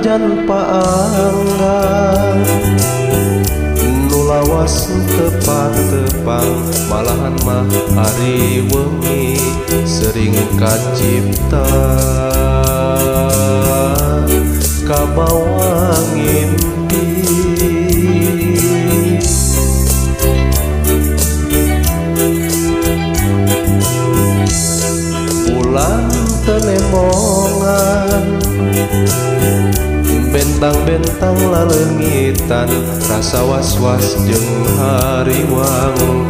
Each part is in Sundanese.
sanajan paanggang nulawas tepat-tepang malahan mah hari wengi sering kacipta kabawa ngimpi bulan tenemongan bentang-bentang lalengitan rasa was-was jeung hariwang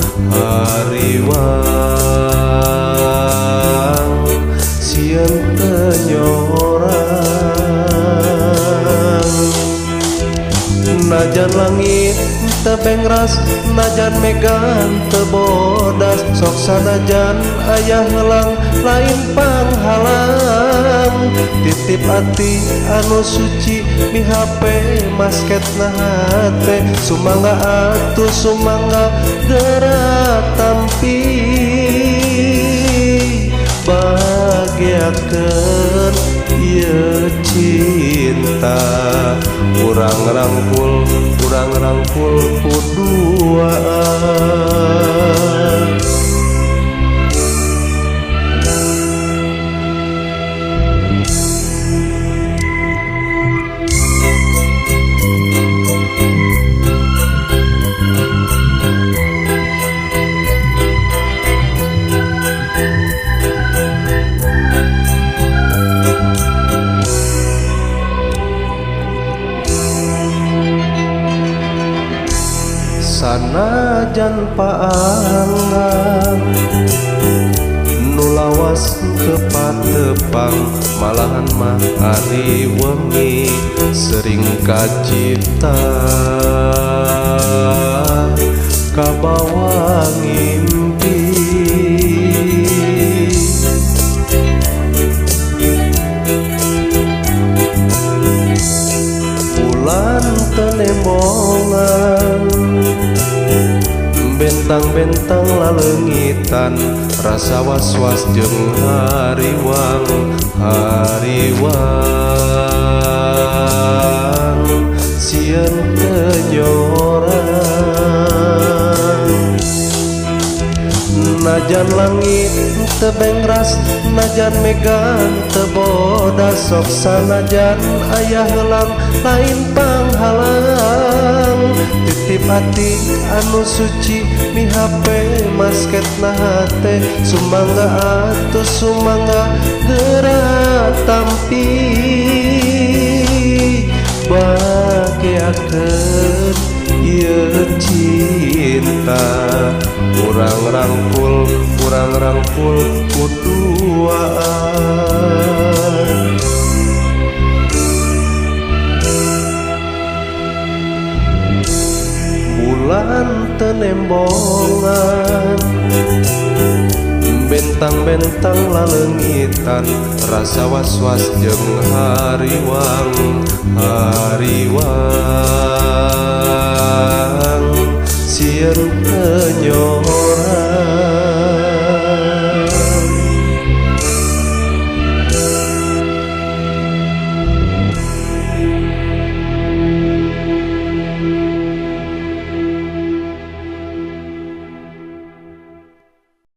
sieun teu nyorang najan langit teu bengras najan megan teu bodas sok sanajan aya helang lain panghalang titip ati anu suci mi hape masketna hate sumangga atuh sumangga gerak tampi bahagiakeun ieu cinta urang rangkul kuduaan sanajan paanggang nulawas tepat-tepang malahan mah ari wengi sering kacipta kabawa ngimpi bulan tenemongan bentang-bentang lalengitan rasa was-was jeung hariwang sieun teu nyorang najan langit teu bengras najan megan teu bodas sok sanajan aya helang lain panghalang titip ati anu suci mi hape masketna hate sumangga atuh sumangga gerak tampi bahagiakeun ieu cinta urang rangkul kuduaan bulan tenembongan bentang-bentang lalengitan rasa was-was jeung hariwang